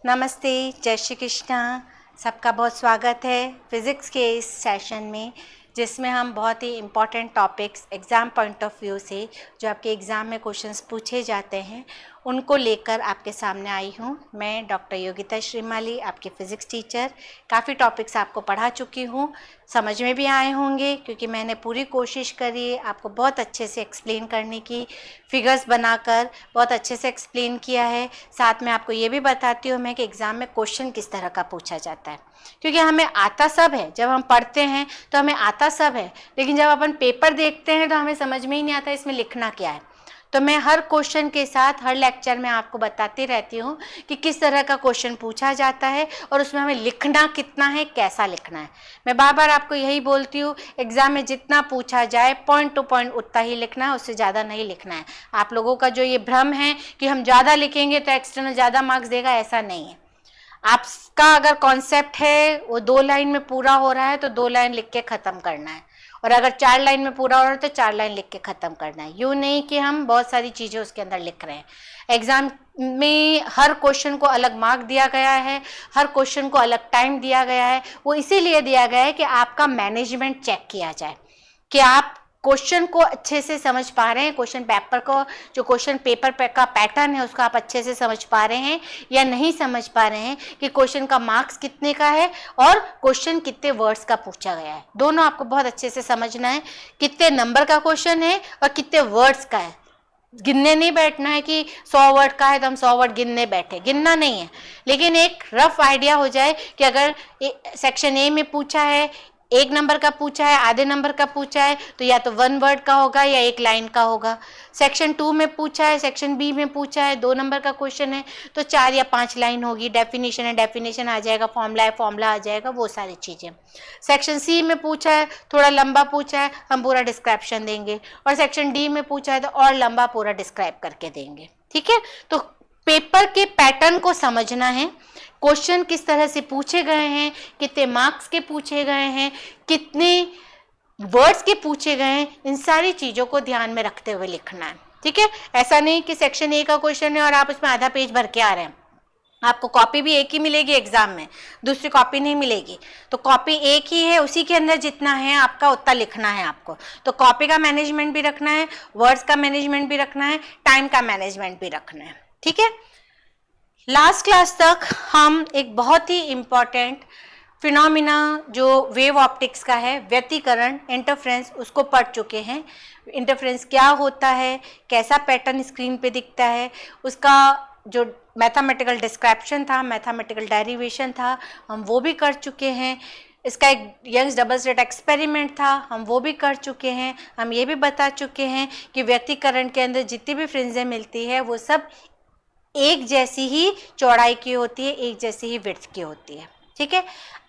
नमस्ते, जय श्री कृष्णा। सबका बहुत स्वागत है फिज़िक्स के इस सेशन में, जिसमें हम बहुत ही important topics exam point of view से जो आपके एग्ज़ाम में क्वेश्चंस पूछे जाते हैं उनको लेकर आपके सामने आई हूँ। मैं डॉक्टर योगिता श्रीमाली, आपकी फ़िज़िक्स टीचर। काफ़ी टॉपिक्स आपको पढ़ा चुकी हूँ, समझ में भी आए होंगे क्योंकि मैंने पूरी कोशिश करी है आपको बहुत अच्छे से एक्सप्लेन करने की, फिगर्स बनाकर बहुत अच्छे से एक्सप्लेन किया है। साथ में आपको ये भी बताती हूँ मैं कि एग्ज़ाम में क्वेश्चन किस तरह का पूछा जाता है, क्योंकि हमें आता सब है। जब हम पढ़ते हैं तो हमें आता सब है, लेकिन जब अपन पेपर देखते हैं तो हमें समझ में ही नहीं आता इसमें लिखना क्या है। तो मैं हर क्वेश्चन के साथ हर लेक्चर में आपको बताती रहती हूँ कि किस तरह का क्वेश्चन पूछा जाता है और उसमें हमें लिखना कितना है, कैसा लिखना है। मैं बार बार आपको यही बोलती हूँ, एग्ज़ाम में जितना पूछा जाए पॉइंट टू पॉइंट उतना ही लिखना है, उससे ज़्यादा नहीं लिखना है। आप लोगों का जो ये भ्रम है कि हम ज़्यादा लिखेंगे तो एक्सटर्नल ज़्यादा मार्क्स देगा, ऐसा नहीं है। आपका अगर कॉन्सेप्ट है वो 2 लाइन में पूरा हो रहा है तो 2 लाइन लिख के ख़त्म करना है, और अगर 4 लाइन में पूरा हो रहा है तो 4 लाइन लिख के ख़त्म करना है। यूँ नहीं कि हम बहुत सारी चीज़ें उसके अंदर लिख रहे हैं। एग्ज़ाम में हर क्वेश्चन को अलग मार्क दिया गया है, हर क्वेश्चन को अलग टाइम दिया गया है। वो इसीलिए दिया गया है कि आपका मैनेजमेंट चेक किया जाए कि आप क्वेश्चन को अच्छे से समझ पा रहे हैं, क्वेश्चन पेपर को, जो क्वेश्चन पेपर का पैटर्न है उसको आप अच्छे से समझ पा रहे हैं या नहीं समझ पा रहे हैं, कि क्वेश्चन का मार्क्स कितने का है और क्वेश्चन कितने वर्ड्स का पूछा गया है। दोनों आपको बहुत अच्छे से समझना है, कितने नंबर का क्वेश्चन है और कितने वर्ड्स का है। गिनने नहीं बैठना है कि 100 वर्ड का है तो हम 100 वर्ड गिनने बैठे, गिनना नहीं है, लेकिन एक रफ आइडिया हो जाए कि अगर सेक्शन ए में पूछा है 1 नंबर का पूछा है, आधे नंबर का पूछा है, तो या तो 1 वर्ड का होगा या 1 लाइन का होगा। सेक्शन 2 में पूछा है, सेक्शन बी में पूछा है, 2 नंबर का क्वेश्चन है तो 4 या 5 लाइन होगी। डेफिनेशन है, डेफिनेशन आ जाएगा, फॉर्मूला है, फॉर्मूला आ जाएगा, वो सारी चीज़ें। सेक्शन सी में पूछा है, थोड़ा लंबा पूछा है, हम पूरा डिस्क्रिप्शन देंगे, और सेक्शन डी में पूछा है तो और लंबा पूरा डिस्क्राइब करके देंगे। ठीक है, तो पेपर के पैटर्न को समझना है, क्वेश्चन किस तरह से पूछे गए हैं, कितने मार्क्स के पूछे गए हैं, कितने वर्ड्स के पूछे गए हैं, इन सारी चीज़ों को ध्यान में रखते हुए लिखना है। ठीक है, ऐसा नहीं कि सेक्शन ए का क्वेश्चन है और आप उसमें आधा पेज भर के आ रहे हैं। आपको कॉपी भी एक ही मिलेगी एग्जाम में, दूसरी कॉपी नहीं मिलेगी। तो कॉपी एक ही है, उसी के अंदर जितना है आपका उतना लिखना है आपको। तो कॉपी का मैनेजमेंट भी रखना है, वर्ड्स का मैनेजमेंट भी रखना है, टाइम का मैनेजमेंट भी रखना है। ठीक है, लास्ट क्लास तक हम एक बहुत ही इम्पॉर्टेंट फिनोमिना जो वेव ऑप्टिक्स का है, व्यतिकरण, इंटरफ्रेंस, उसको पढ़ चुके हैं। इंटरफ्रेंस क्या होता है, कैसा पैटर्न स्क्रीन पे दिखता है, उसका जो मैथमेटिकल डिस्क्रिप्शन था, मैथमेटिकल डेरिवेशन था, हम वो भी कर चुके हैं। इसका एक यंग्स डबल स्लिट एक्सपेरिमेंट था, हम वो भी कर चुके हैं। हम ये भी बता चुके हैं कि व्यतिकरण के अंदर जितनी भी फ्रिंजें मिलती है वो सब एक जैसी ही चौड़ाई की होती है, एक जैसी ही विड्थ की होती है। ठीक है,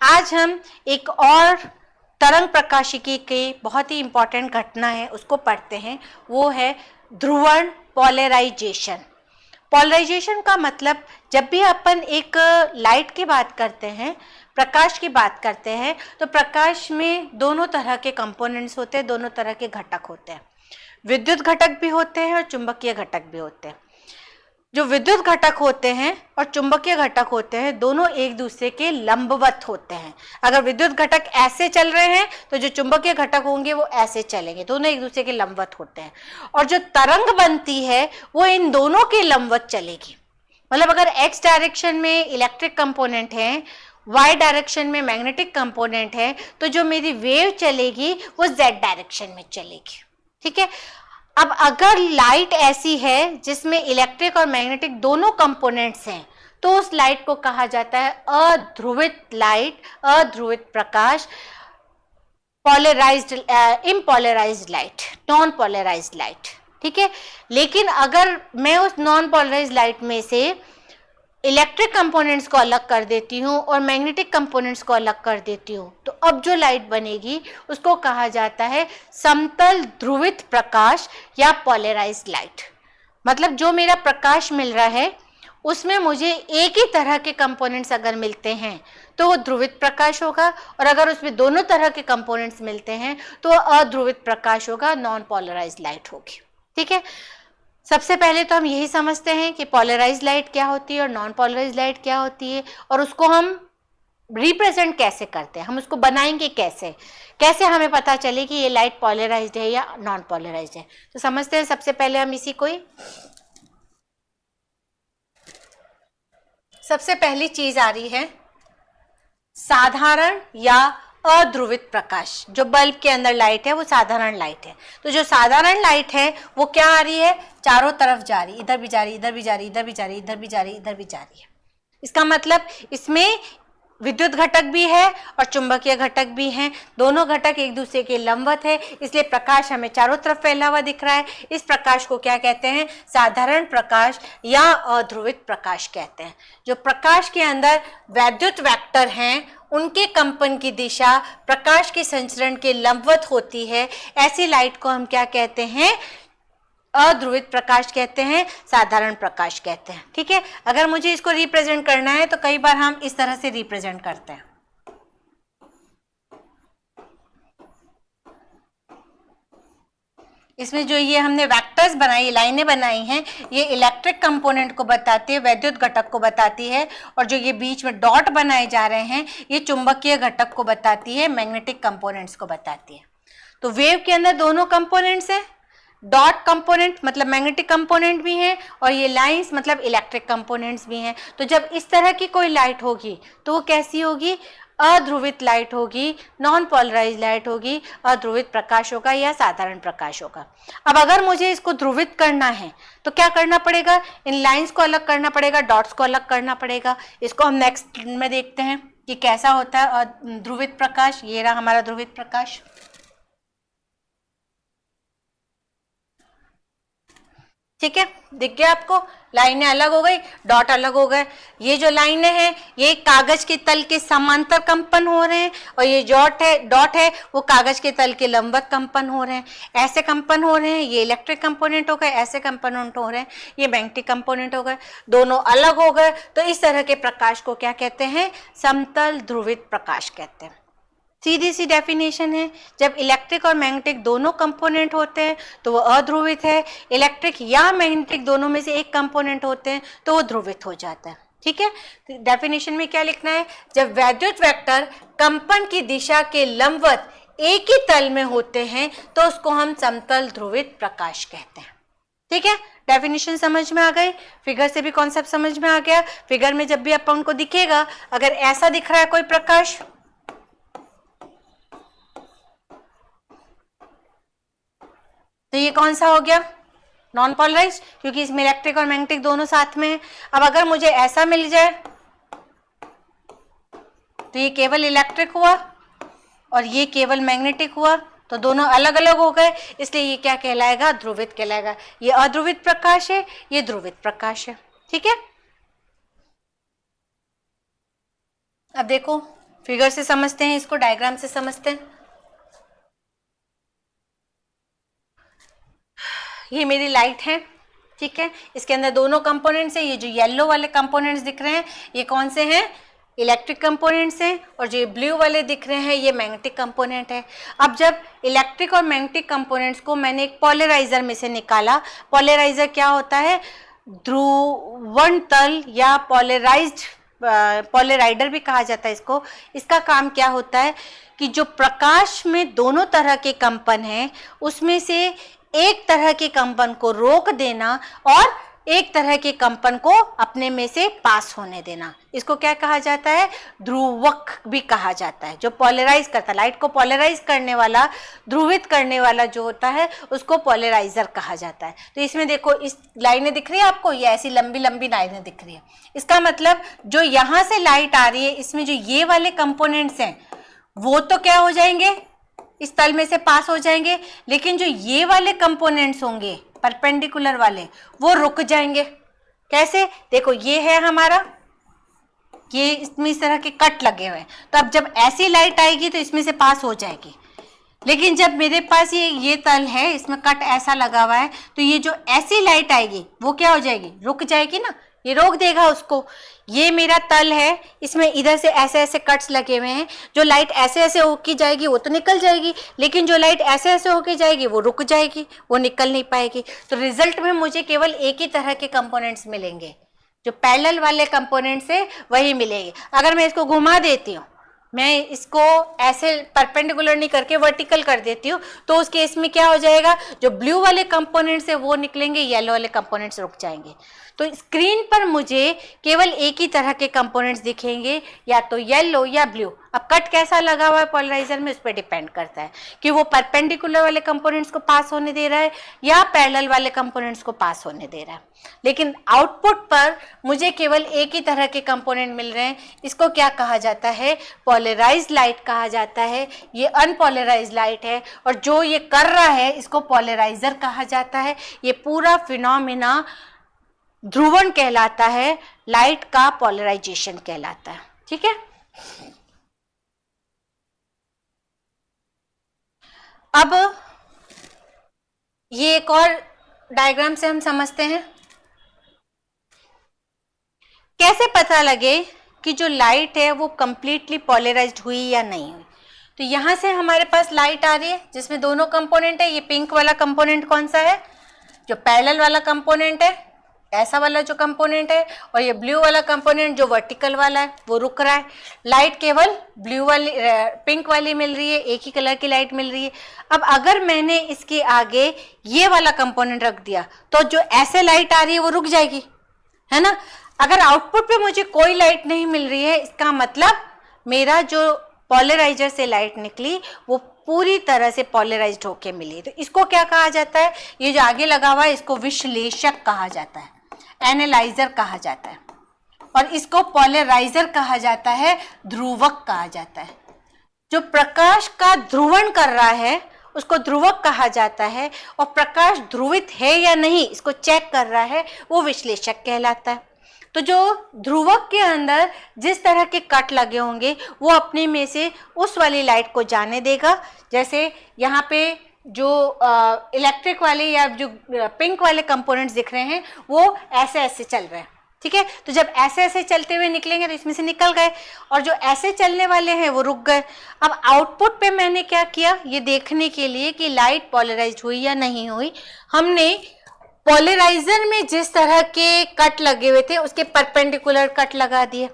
आज हम एक और तरंग प्रकाशिकी के बहुत ही इंपॉर्टेंट घटना है उसको पढ़ते हैं, वो है ध्रुवण पोलराइजेशन। पोलराइजेशन का मतलब, जब भी अपन एक लाइट की बात करते हैं, प्रकाश की बात करते हैं, तो प्रकाश में दोनों तरह के कंपोनेंट्स होते हैं, दोनों तरह के घटक होते हैं। विद्युत घटक भी होते हैं और चुंबकीय घटक भी होते हैं। जो विद्युत घटक होते हैं और चुंबकीय घटक होते हैं, दोनों एक दूसरे के लंबवत होते हैं। अगर विद्युत घटक ऐसे चल रहे हैं तो जो चुंबकीय घटक होंगे वो ऐसे चलेंगे, दोनों एक दूसरे के लंबवत होते हैं। और जो तरंग बनती है वो इन दोनों के लंबवत चलेगी। मतलब अगर एक्स डायरेक्शन में इलेक्ट्रिक कंपोनेंट है, वाई डायरेक्शन में मैग्नेटिक कंपोनेंट है, तो जो मेरी वेव चलेगी वो जेड डायरेक्शन में चलेगी। ठीक है, अब अगर लाइट ऐसी है जिसमें इलेक्ट्रिक और मैग्नेटिक दोनों कंपोनेंट्स हैं, तो उस लाइट को कहा जाता है अध्रुवित लाइट, अध्रुवित प्रकाश, polarised, unpolarised light, non polarised light. ठीक है, लेकिन अगर मैं उस नॉन पोलराइज्ड लाइट में से इलेक्ट्रिक कंपोनेंट्स को अलग कर देती हूँ और मैग्नेटिक कंपोनेंट्स को अलग कर देती हूँ, तो अब जो लाइट बनेगी उसको कहा जाता है समतल ध्रुवित प्रकाश या पोलराइज्ड लाइट। मतलब जो मेरा प्रकाश मिल रहा है उसमें मुझे एक ही तरह के कंपोनेंट्स अगर मिलते हैं तो वो ध्रुवित प्रकाश होगा, और अगर उसमें दोनों तरह के कंपोनेंट्स मिलते हैं तो अध्रुवित प्रकाश होगा, नॉन पोलराइज्ड लाइट होगी। ठीक है, सबसे पहले तो हम यही समझते हैं कि पोलराइज लाइट क्या होती है और नॉन पोलराइज लाइट क्या होती है, और उसको हम रिप्रेजेंट कैसे करते हैं, हम उसको बनाएंगे कैसे, कैसे हमें पता चले कि ये लाइट पोलराइज्ड है या नॉन पोलराइज्ड है। तो समझते हैं सबसे पहले हम इसी को ही। सबसे पहली चीज आ रही है साधारण या अध्रुवित प्रकाश। जो बल्ब के अंदर लाइट है वो साधारण लाइट है। तो जो साधारण लाइट है वो क्या आ रही है, चारों तरफ जा रही, इधर भी जा रही, इधर भी जा रही, इधर भी जा रही, इधर भी जा रही, इधर भी जा रही है। इसका मतलब इसमें विद्युत घटक भी है और चुंबकीय घटक भी हैं। दोनों घटक एक दूसरे के लंबवत है, इसलिए प्रकाश हमें चारों तरफ फैला हुआ दिख रहा है। इस प्रकाश को क्या कहते हैं, साधारण प्रकाश या अध्रुवित प्रकाश कहते हैं। जो प्रकाश के अंदर वैद्युत वेक्टर हैं उनके कंपन की दिशा प्रकाश के संचरण के लंबवत होती है, ऐसी लाइट को हम क्या कहते हैं, अध्रुवित प्रकाश कहते हैं, साधारण प्रकाश कहते हैं। ठीक है, अगर मुझे इसको रिप्रेजेंट करना है तो कई बार हम इस तरह से रिप्रेजेंट करते हैं। इसमें जो ये हमने वेक्टर्स बनाई, लाइनें बनाई हैं, ये इलेक्ट्रिक कंपोनेंट को बताती है, वैद्युत घटक को बताती है, और जो ये बीच में डॉट बनाए जा रहे हैं ये चुंबकीय घटक को बताती है, मैग्नेटिक कंपोनेंट्स को बताती है। तो वेव के अंदर दोनों कंपोनेंट्स हैं, डॉट कंपोनेंट मतलब मैग्नेटिक कंपोनेंट भी हैं और ये लाइंस मतलब इलेक्ट्रिक कंपोनेंट्स भी हैं। तो जब इस तरह की कोई लाइट होगी तो वो कैसी होगी, अध्रुवित लाइट होगी, नॉन पोलराइज लाइट होगी, अध्रुवित प्रकाश होगा या साधारण प्रकाश होगा। अब अगर मुझे इसको ध्रुवित करना है तो क्या करना पड़ेगा, इन लाइंस को अलग करना पड़ेगा, डॉट्स को अलग करना पड़ेगा। इसको हम नेक्स्ट में देखते हैं कि कैसा होता है ध्रुवित प्रकाश। ये रहा हमारा ध्रुवित प्रकाश। ठीक है, दिख गया आपको, लाइनें अलग हो गई, डॉट अलग हो गए। ये जो लाइनें हैं ये कागज के तल के समांतर कंपन हो रहे हैं और ये डॉट है वो कागज के तल के लंबवत कंपन हो रहे हैं। ऐसे कंपन हो रहे हैं, ये इलेक्ट्रिक कंपोनेंट हो गए, ऐसे कंपोनेंट हो रहे हैं, ये मैग्नेटिक कंपोनेंट हो गए, दोनों अलग हो गए। तो इस तरह के प्रकाश को क्या कहते हैं, समतल ध्रुवित प्रकाश कहते हैं। सीधी सी डेफिनेशन है, जब इलेक्ट्रिक और मैग्नेटिक दोनों कंपोनेंट होते हैं तो वो अध्रुवित है, इलेक्ट्रिक या मैग्नेटिक दोनों में से एक कंपोनेंट होते हैं तो वो ध्रुवित हो जाता है। ठीक है, तो डेफिनेशन में क्या लिखना है, जब वैद्युत वेक्टर कंपन की दिशा के लंबवत एक ही तल में होते हैं तो उसको हम समतल ध्रुवित प्रकाश कहते हैं। ठीक है, डेफिनेशन समझ में आ गई, फिगर से भी कॉन्सेप्ट समझ में आ गया। फिगर में जब भी अपन को दिखेगा, अगर ऐसा दिख रहा है कोई प्रकाश तो ये कौन सा हो गया, नॉन पोलराइज्ड, क्योंकि इसमें इलेक्ट्रिक और मैग्नेटिक दोनों साथ में है। अब अगर मुझे ऐसा मिल जाए तो ये केवल इलेक्ट्रिक हुआ और ये केवल मैग्नेटिक हुआ, तो दोनों अलग अलग हो गए, इसलिए ये क्या कहलाएगा, ध्रुवित कहलाएगा। ये अध्रुवित प्रकाश है, ये ध्रुवित प्रकाश है। ठीक है, अब देखो फिगर से समझते हैं इसको, डायग्राम से समझते हैं। ये मेरी लाइट है, ठीक है, इसके अंदर दोनों कंपोनेंट्स हैं। ये जो येलो वाले कंपोनेंट्स दिख रहे हैं ये कौन से हैं, इलेक्ट्रिक कंपोनेंट्स हैं, और जो ब्लू वाले दिख रहे हैं ये मैग्नेटिक कंपोनेंट है। अब जब इलेक्ट्रिक और मैग्नेटिक कंपोनेंट्स को मैंने एक पॉलराइजर में से निकाला, पॉलराइजर क्या होता है, ध्रुवण तल या पॉलराइडर भी कहा जाता है इसको। इसका काम क्या होता है कि जो प्रकाश में दोनों तरह के कंपन हैं उसमें से एक तरह के कंपन को रोक देना और एक तरह के कंपन को अपने में से पास होने देना, इसको क्या कहा जाता है, ध्रुवक भी कहा जाता है। जो पोलराइज करता है, लाइट को पोलराइज करने वाला, ध्रुवित करने वाला जो होता है उसको पोलराइजर कहा जाता है। तो इसमें देखो इस लाइनें दिख रही है आपको, ये ऐसी लंबी लंबी लाइनें दिख रही है। इसका मतलब जो यहाँ से लाइट आ रही है इसमें जो ये वाले कंपोनेंट्स हैं वो तो क्या हो जाएंगे, इस तल में से पास हो जाएंगे, लेकिन जो ये वाले कंपोनेंट्स होंगे परपेंडिकुलर वाले वो रुक जाएंगे। कैसे, देखो ये है हमारा, ये इसमें इस तरह के कट लगे हुए हैं, तो अब जब ऐसी लाइट आएगी तो इसमें से पास हो जाएगी। लेकिन जब मेरे पास ये तल है, इसमें कट ऐसा लगा हुआ है, तो ये जो ऐसी लाइट आएगी वो क्या हो जाएगी, रुक जाएगी ना, ये रोक देगा उसको। ये मेरा तल है, इसमें इधर से ऐसे ऐसे कट्स लगे हुए हैं, जो लाइट ऐसे ऐसे होके जाएगी वो तो निकल जाएगी, लेकिन जो लाइट ऐसे ऐसे होके जाएगी वो रुक जाएगी, वो निकल नहीं पाएगी। तो रिजल्ट में मुझे केवल एक ही तरह के कंपोनेंट्स मिलेंगे, जो पैरेलल वाले कंपोनेंट्स है वही मिलेंगे। अगर मैं इसको घुमा देती हूँ, मैं इसको ऐसे परपेंडिकुलर नहीं करके वर्टिकल कर देती हूँ, तो उस केस में क्या हो जाएगा, जो ब्लू वाले कंपोनेंट्स है वो निकलेंगे, येलो वाले कंपोनेंट्स रुक जाएंगे। तो स्क्रीन पर मुझे केवल एक ही तरह के कंपोनेंट्स दिखेंगे, या तो येलो या ब्लू। अब कट कैसा लगा हुआ है पोलराइजर में, उस पर डिपेंड करता है कि वो परपेंडिकुलर वाले कंपोनेंट्स को पास होने दे रहा है या पैरेलल वाले कंपोनेंट्स को पास होने दे रहा है। लेकिन आउटपुट पर मुझे केवल एक ही तरह के कंपोनेंट मिल रहे हैं। इसको क्या कहा जाता है, पोलराइज्ड लाइट कहा जाता है। ये अनपोलराइज्ड लाइट है, और जो ये कर रहा है इसको पोलराइजर कहा जाता है। ये पूरा फिनोमिना ध्रुवण कहलाता है, लाइट का पोलराइजेशन कहलाता है। ठीक है, अब ये एक और डायग्राम से हम समझते हैं कैसे पता लगे कि जो लाइट है वो कंप्लीटली पोलराइज्ड हुई या नहीं हुई। तो यहां से हमारे पास लाइट आ रही है जिसमें दोनों कंपोनेंट है। ये पिंक वाला कंपोनेंट कौन सा है, जो पैरेलल वाला कंपोनेंट है, ऐसा वाला जो कंपोनेंट है, और ये ब्लू वाला कंपोनेंट जो वर्टिकल वाला है वो रुक रहा है। लाइट केवल ब्लू वाली पिंक वाली मिल रही है, एक ही कलर की लाइट मिल रही है। अब अगर मैंने इसके आगे ये वाला कंपोनेंट रख दिया तो जो ऐसे लाइट आ रही है वो रुक जाएगी, है ना। अगर आउटपुट पे मुझे कोई लाइट नहीं मिल रही है, इसका मतलब मेरा जो पोलराइजर से लाइट निकली वो पूरी तरह से पोलराइज्ड होके मिली। तो इसको क्या कहा जाता है, ये जो आगे लगा हुआ है इसको विश्लेषक कहा जाता है, एनालाइजर कहा जाता है, और इसको पोलराइजर कहा जाता है, ध्रुवक कहा जाता है। जो प्रकाश का ध्रुवण कर रहा है उसको ध्रुवक कहा जाता है, और प्रकाश ध्रुवित है या नहीं इसको चेक कर रहा है वो विश्लेषक कहलाता है। तो जो ध्रुवक के अंदर जिस तरह के कट लगे होंगे वो अपने में से उस वाली लाइट को जाने देगा। जैसे यहाँ पे जो इलेक्ट्रिक वाले या जो पिंक वाले कंपोनेंट्स दिख रहे हैं वो ऐसे ऐसे चल रहे हैं, ठीक है। तो जब ऐसे ऐसे चलते हुए निकलेंगे तो इसमें से निकल गए, और जो ऐसे चलने वाले हैं वो रुक गए। अब आउटपुट पे मैंने क्या किया, ये देखने के लिए कि लाइट पोलराइज्ड हुई या नहीं हुई, हमने पोलराइजर में जिस तरह के कट लगे हुए थे उसके परपेंडिकुलर कट लगा दिए।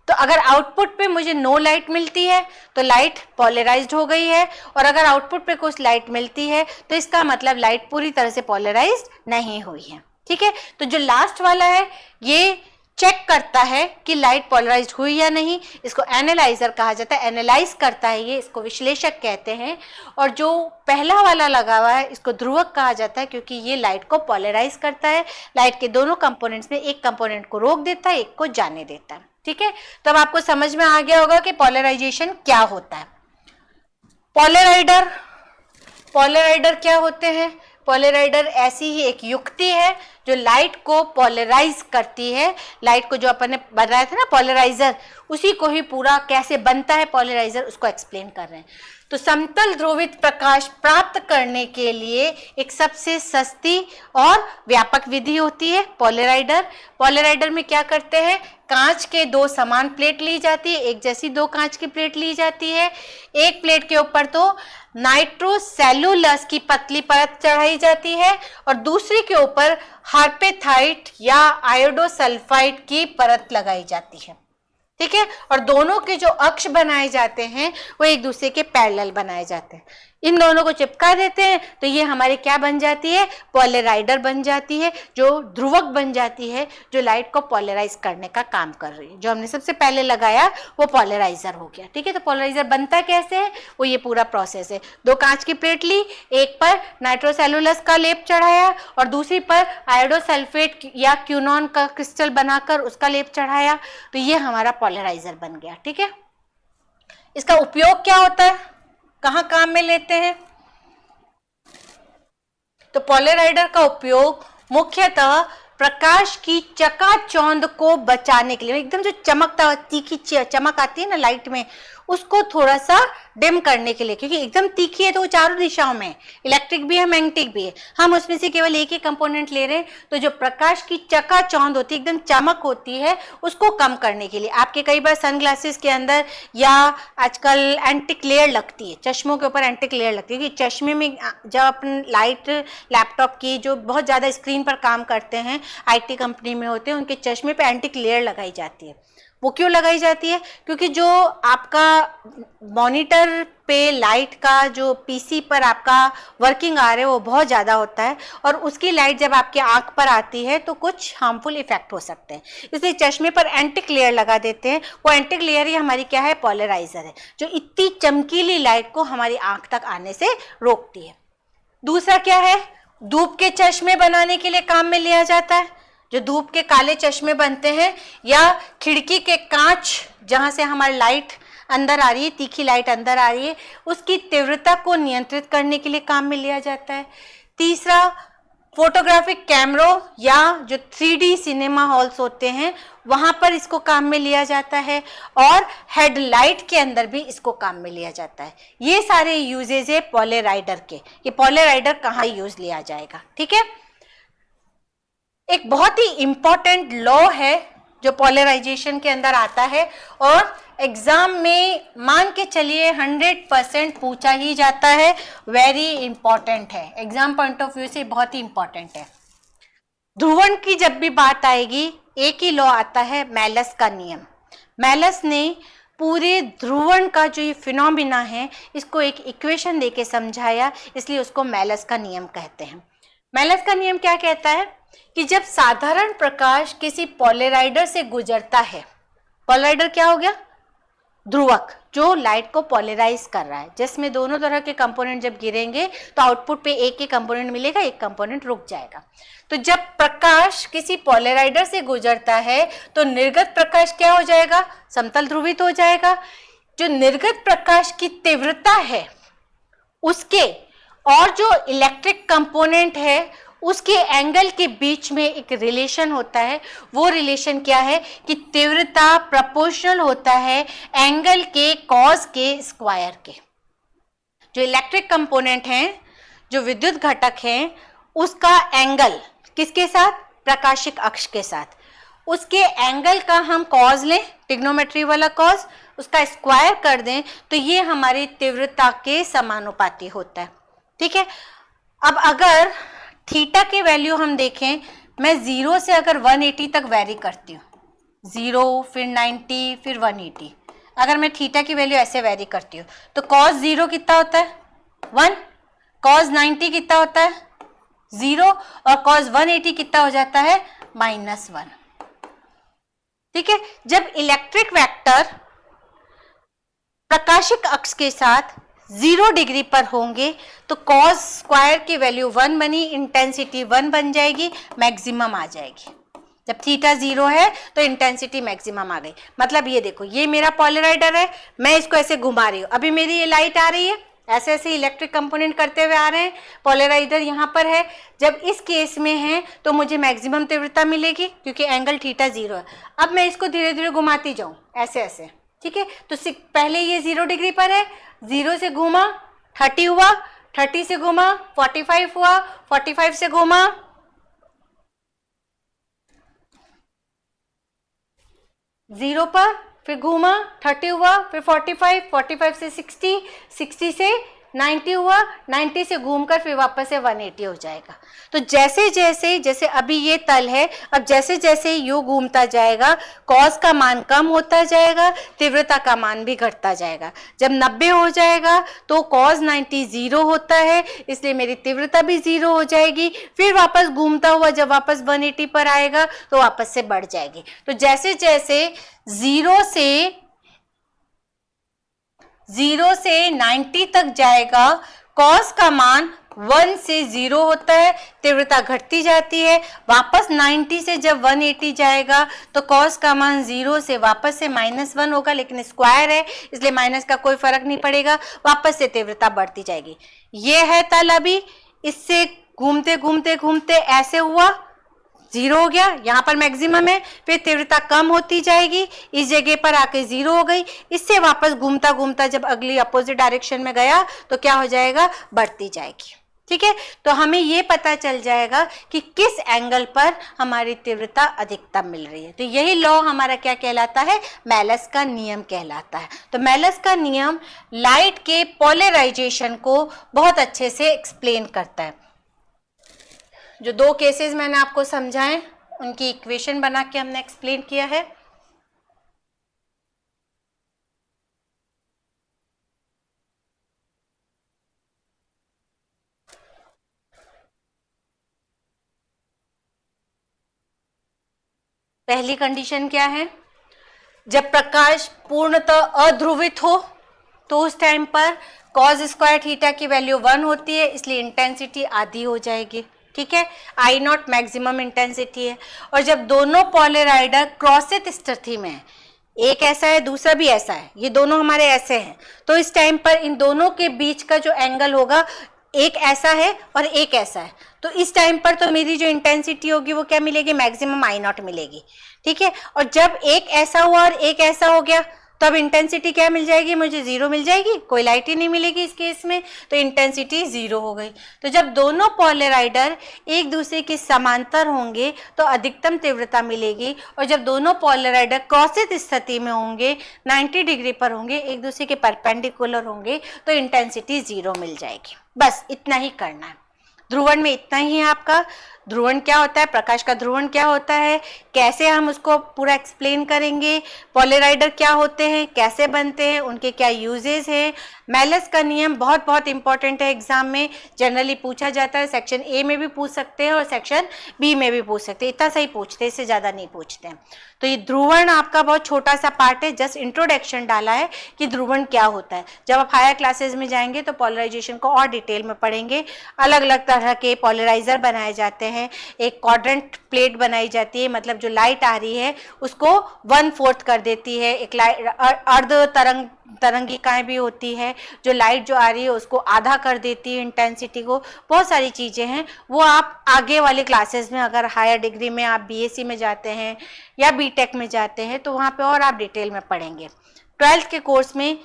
तो अगर आउटपुट पे मुझे नो लाइट मिलती है तो लाइट पोलराइज्ड हो गई है, और अगर आउटपुट पे कुछ लाइट मिलती है तो इसका मतलब लाइट पूरी तरह से पोलराइज्ड नहीं हुई है, ठीक है। तो जो लास्ट वाला है ये चेक करता है कि लाइट पोलराइज्ड हुई या नहीं, इसको एनालाइजर कहा जाता है, एनालाइज करता है ये, इसको विश्लेषक कहते हैं। और जो पहला वाला लगा हुआ है इसको ध्रुवक कहा जाता है, क्योंकि ये लाइट को पोलराइज करता है, लाइट के दोनों कंपोनेंट्स में एक कंपोनेंट को रोक देता है, एक को जाने देता है, ठीक है। तो अब आपको समझ में आ गया होगा कि पोलराइजेशन क्या होता है। पोलराइडर, पोलराइडर क्या होते हैं, पोलराइडर ऐसी ही एक युक्ति है जो लाइट को पोलराइज करती है। लाइट को जो अपन ने बनाया था ना पोलराइजर, उसी को ही पूरा कैसे बनता है पोलराइजर उसको एक्सप्लेन कर रहे हैं। तो समतल ध्रुवित प्रकाश प्राप्त करने के लिए एक सबसे सस्ती और व्यापक विधि होती है पोलराइडर। पोलराइडर में क्या करते हैं, कांच के दो समान प्लेट ली जाती है, एक जैसी दो कांच की प्लेट ली जाती है। एक प्लेट के ऊपर तो नाइट्रोसेलुलस की पतली परत चढ़ाई जाती है और दूसरी के ऊपर हार्पेथाइट या आयोडोसल्फाइड की परत लगाई जाती है, ठीक है। और दोनों के जो अक्ष बनाए जाते हैं वो एक दूसरे के पैरेलल बनाए जाते हैं। इन दोनों को चिपका देते हैं तो ये हमारे क्या बन जाती है, पोलराइडर बन जाती है, जो ध्रुवक बन जाती है, जो लाइट को पोलराइज करने का काम कर रही है। जो हमने सबसे पहले लगाया वो पोलराइजर हो गया, ठीक है। तो पोलराइजर बनता कैसे है, वो ये पूरा प्रोसेस है। दो कांच की प्लेट ली, एक पर नाइट्रोसेलुलस का लेप चढ़ाया और दूसरी पर आयोडोसल्फेट या क्यूनॉन का क्रिस्टल बनाकर उसका लेप चढ़ाया, तो ये हमारा पोलराइजर बन गया, ठीक है। इसका उपयोग क्या होता है, कहाँ काम में लेते हैं, तो पोलराइडर का उपयोग मुख्यतः प्रकाश की चकाचौंध को बचाने के लिए, एकदम जो चमकता तीखी चमक आती है ना लाइट में, उसको थोड़ा सा डिम करने के लिए, क्योंकि एकदम तीखी है तो वो चारों दिशाओं में, इलेक्ट्रिक भी है मैग्नेटिक भी है, हम उसमें से केवल एक ही कंपोनेंट ले रहे हैं, तो जो प्रकाश की चकाचौंध होती है, एकदम चमक होती है, उसको कम करने के लिए आपके कई बार सनग्लासेस के अंदर या आजकल एंटिक लेयर लगती है, चश्मों के ऊपर एंटिक लेयर लगती है, क्योंकि चश्मे में जब अपन लाइट लैपटॉप की जो बहुत ज़्यादा स्क्रीन पर काम करते हैं, IT कंपनी में होते हैं, उनके चश्मे पे एंटिक लेयर लगाई जाती है। वो क्यों लगाई जाती है? क्योंकि जो आपका मॉनिटर पे लाइट का जो PC पर आपका वर्किंग आ रहा है वो बहुत ज़्यादा होता है, और उसकी लाइट जब आपके आँख पर आती है तो कुछ हार्मफुल इफेक्ट हो सकते हैं, इसलिए चश्मे पर एंटिक लेयर लगा देते हैं। वो एंटिक लेयर ही हमारी क्या है? पोलराइजर है, जो इतनी चमकीली लाइट को हमारी आँख तक आने से रोकती है। दूसरा क्या है? धूप के चश्मे बनाने के लिए काम में लिया जाता है। जो धूप के काले चश्मे बनते हैं, या खिड़की के कांच जहां से हमारी लाइट अंदर आ रही है, तीखी लाइट अंदर आ रही है, उसकी तीव्रता को नियंत्रित करने के लिए काम में लिया जाता है। तीसरा, फोटोग्राफिक कैमरों या जो 3D सिनेमा हॉल्स होते हैं वहां पर इसको काम में लिया जाता है, और हेडलाइट के अंदर भी इसको काम में लिया जाता है। ये सारे यूजेज है पोलराइडर के। ये पोलराइडर कहाँ यूज लिया जाएगा? ठीक है, एक बहुत ही इंपॉर्टेंट लॉ है जो पोलराइजेशन के अंदर आता है, और एग्जाम में मान के चलिए 100% पूछा ही जाता है, वेरी इंपॉर्टेंट है, एग्जाम पॉइंट ऑफ व्यू से बहुत ही इंपॉर्टेंट है। ध्रुवण की जब भी बात आएगी, एक ही लॉ आता है, मैलस का नियम। मैलस ने पूरे ध्रुवण का जो ये फिनोमिना है इसको एक इक्वेशन देके समझाया, इसलिए उसको मैलस का नियम कहते हैं। मैलस का नियम क्या कहता है कि जब साधारण प्रकाश किसी पोलराइडर से गुजरता है, पोलराइडर क्या हो गया? ध्रुवक, जो लाइट को पोलराइज कर रहा है, जिसमें दोनों तरह के कंपोनेंट जब गिरेंगे तो आउटपुट पे एक ही कंपोनेंट मिलेगा, एक कंपोनेंट रुक जाएगा। तो जब प्रकाश किसी पोलराइडर से गुजरता है तो निर्गत प्रकाश क्या हो जाएगा? समतल ध्रुवित हो जाएगा। जो निर्गत प्रकाश की तीव्रता है उसके और जो इलेक्ट्रिक कंपोनेंट है उसके एंगल के बीच में एक रिलेशन होता है। वो रिलेशन क्या है कि तीव्रता प्रोपोर्शनल होता है एंगल के कॉस के स्क्वायर के। जो इलेक्ट्रिक कंपोनेंट हैं, जो विद्युत घटक हैं, उसका एंगल किसके साथ? प्रकाशिक अक्ष के साथ। उसके एंगल का हम कॉस लें, ट्रिग्नोमेट्री वाला कॉस, उसका स्क्वायर कर दें तो ये हमारी तीव्रता के समानुपाती होता है। ठीक है, अब अगर थीटा की वैल्यू हम देखें, मैं 0 से अगर 180 तक वैरी करती हूँ, 0 फिर 90 फिर 180, अगर मैं थीटा की वैल्यू ऐसे वैरी करती हूँ तो cos 0 कितना होता है? 1, cos 90 कितना होता है? 0, और cos 180 कितना हो जाता है? -1। ठीक है, जब इलेक्ट्रिक वेक्टर प्रकाशिक अक्ष के साथ 0 डिग्री पर होंगे तो cos स्क्वायर की वैल्यू 1 बनी, इंटेंसिटी 1 बन जाएगी, मैक्सिमम आ जाएगी। जब थीटा 0 है तो इंटेंसिटी मैक्सिमम आ गई। मतलब ये देखो, ये मेरा पोलराइडर है, मैं इसको ऐसे घुमा रही हूँ, अभी मेरी ये लाइट आ रही है, ऐसे ऐसे इलेक्ट्रिक कंपोनेंट करते हुए आ रहे हैं, पोलराइडर यहाँ पर है। जब इस केस में है तो मुझे मैक्सिमम तीव्रता मिलेगी क्योंकि एंगल थीटा 0 है। अब मैं इसको धीरे धीरे घुमाती जाऊँ ऐसे ऐसे, ठीक है, तो पहले ये 0 डिग्री पर है, 0 से घूमा 30 हुआ, 30 से घूमा 45 हुआ, 45 से घूमा 0 पर, फिर घूमा 30 हुआ, फिर 45, 45 से 60, 60 से 90 हुआ, 90 से घूमकर फिर वापस से 180 हो जाएगा। तो जैसे जैसे जैसे अभी ये तल है, अब जैसे जैसे यू घूमता जाएगा कॉस का मान कम होता जाएगा, तीव्रता का मान भी घटता जाएगा। जब 90 हो जाएगा तो कॉस 90 0 होता है, इसलिए मेरी तीव्रता भी 0 हो जाएगी। फिर वापस घूमता हुआ जब वापस 180 पर आएगा तो वापस से बढ़ जाएगी। तो जैसे जैसे 0 से 90 तक जाएगा, कॉस का मान 1 से 0 होता है, तीव्रता घटती जाती है। वापस 90 से जब 180 जाएगा तो कॉस का मान 0 से वापस से -1 होगा, लेकिन स्क्वायर है इसलिए माइनस का कोई फर्क नहीं पड़ेगा, वापस से तीव्रता बढ़ती जाएगी। ये है तल। अभी इससे घूमते घूमते घूमते ऐसे हुआ, जीरो हो गया, यहाँ पर मैक्सिमम है, फिर तीव्रता कम होती जाएगी, इस जगह पर आके जीरो हो गई, इससे वापस घूमता घूमता जब अगली अपोजिट डायरेक्शन में गया तो क्या हो जाएगा, बढ़ती जाएगी। ठीक है, तो हमें ये पता चल जाएगा कि किस एंगल पर हमारी तीव्रता अधिकतम मिल रही है। तो यही लॉ हमारा क्या कहलाता है, मेलस का नियम कहलाता है। तो मेलस का नियम लाइट के पोलराइजेशन को बहुत अच्छे से एक्सप्लेन करता है। जो दो केसेस मैंने आपको समझाए उनकी इक्वेशन बना के हमने एक्सप्लेन किया है। पहली कंडीशन क्या है, जब प्रकाश पूर्णतः अध्रुवित हो तो उस टाइम पर cos स्क्वायर थीटा की वैल्यू 1 होती है, इसलिए इंटेंसिटी आधी हो जाएगी। ठीक है, I नॉट मैक्सिमम इंटेंसिटी है। और जब दोनों पोलराइडर क्रॉसित स्थिति में है, एक ऐसा है दूसरा भी ऐसा है, ये दोनों हमारे ऐसे हैं, तो इस टाइम पर इन दोनों के बीच का जो एंगल होगा, एक ऐसा है और एक ऐसा है, तो इस टाइम पर तो मेरी जो इंटेंसिटी होगी वो क्या मिलेगी, मैक्सिमम I नॉट मिलेगी। ठीक है, और जब एक ऐसा हुआ और एक ऐसा हो गया तो अब इंटेंसिटी क्या मिल जाएगी, मुझे जीरो मिल जाएगी, कोई लाइट ही नहीं मिलेगी इस केस में, तो इंटेंसिटी जीरो हो गई। तो जब दोनों पोलराइडर एक दूसरे के समांतर होंगे तो अधिकतम तीव्रता मिलेगी, और जब दोनों पोलराइडर क्रॉसित स्थिति में होंगे, 90 डिग्री पर होंगे, एक दूसरे के परपेंडिकुलर होंगे, तो इंटेंसिटी जीरो मिल जाएगी। बस इतना ही करना है। ध्रुवण में इतना ही है आपका। ध्रुवण क्या होता है, प्रकाश का ध्रुवण क्या होता है, कैसे हम उसको पूरा एक्सप्लेन करेंगे, पोलराइडर क्या होते हैं, कैसे बनते हैं, उनके क्या यूजेस हैं। मेलस का नियम बहुत बहुत इंपॉर्टेंट है, एग्जाम में जनरली पूछा जाता है, सेक्शन ए में भी पूछ सकते हैं और सेक्शन बी में भी पूछ सकते हैं, इतना सही पूछते हैं, इससे ज़्यादा नहीं पूछते हैं। तो ये ध्रुवण आपका बहुत छोटा सा पार्ट है, जस्ट इंट्रोडक्शन डाला है कि ध्रुवण क्या होता है। जब आप हायर क्लासेस में जाएंगे तो पोलराइजेशन को और डिटेल में पढ़ेंगे। अलग अलग तरह के पोलराइजर बनाए जाते हैं, एक क्वाड्रेंट प्लेट बनाई जाती है, मतलब जो लाइट आ रही है उसको 1/4 कर देती है, एक अर्ध तरंगिकाएं भी होती है, जो लाइट जो आ रही है उसको आधा कर देती है इंटेंसिटी को। बहुत सारी चीज़ें हैं, वो आप आगे वाले क्लासेस में, अगर हायर डिग्री में आप बीएससी में जाते हैं या बीटेक में जाते हैं तो वहाँ पे और आप डिटेल में पढ़ेंगे। 12th के कोर्स में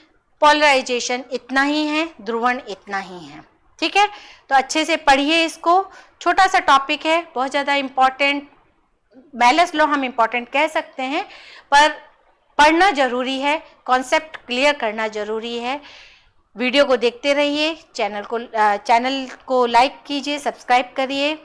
पोलराइजेशन इतना ही है, ध्रुवण इतना ही है। ठीक है, तो अच्छे से पढ़िए इसको, छोटा सा टॉपिक है, बहुत ज़्यादा इम्पॉर्टेंट, मेलस लॉ हम इम्पॉर्टेंट कह सकते हैं, पर पढ़ना जरूरी है, कॉन्सेप्ट क्लियर करना जरूरी है। वीडियो को देखते रहिए, चैनल को लाइक कीजिए, सब्सक्राइब करिए,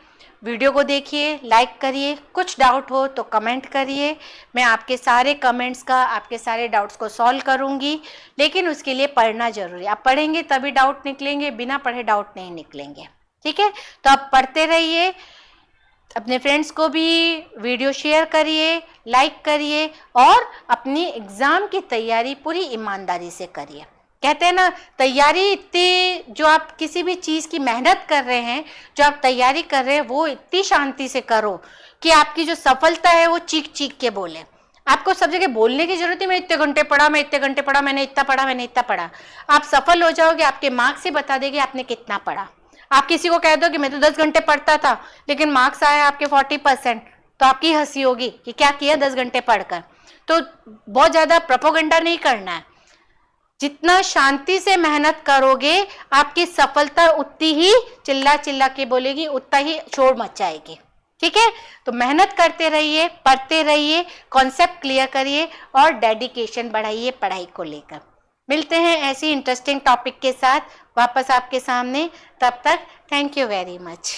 वीडियो को देखिए, लाइक करिए। कुछ डाउट हो तो कमेंट करिए, मैं आपके सारे कमेंट्स का, आपके सारे डाउट्स को सॉल्व करूंगी, लेकिन उसके लिए पढ़ना जरूरी है। आप पढ़ेंगे तभी डाउट निकलेंगे, बिना पढ़े डाउट नहीं निकलेंगे। ठीक है, तो आप पढ़ते रहिए, अपने फ्रेंड्स को भी वीडियो शेयर करिए, लाइक करिए, और अपनी एग्ज़ाम की तैयारी पूरी ईमानदारी से करिए। कहते हैं ना, तैयारी इतनी, जो आप किसी भी चीज़ की मेहनत कर रहे हैं, जो आप तैयारी कर रहे हैं, वो इतनी शांति से करो कि आपकी जो सफलता है वो चीख चीख के बोले। आपको सब जगह बोलने की जरूरत है, मैं इतने घंटे पढ़ा, मैं इतने घंटे पढ़ा, मैंने इतना पढ़ा, मैंने इतना पढ़ा। आप सफल हो जाओगे, आपके मार्क्स से बता देंगे आपने कितना पढ़ा। आप किसी को कह दो कि मैं तो 10 घंटे पढ़ता था लेकिन मार्क्स आया आपके 40%, तो आपकी हंसी होगी कि क्या किया 10 घंटे पढ़कर। तो बहुत ज़्यादा प्रोपोगंडा नहीं करना है, जितना शांति से मेहनत करोगे आपकी सफलता उतनी ही चिल्ला चिल्ला के बोलेगी, उतना ही शोर मचाएगी। ठीक है, तो मेहनत करते रहिए, पढ़ते रहिए, कॉन्सेप्ट क्लियर करिए और डेडिकेशन बढ़ाइए पढ़ाई को लेकर। मिलते हैं ऐसी इंटरेस्टिंग टॉपिक के साथ वापस आपके सामने, तब तक थैंक यू वेरी मच।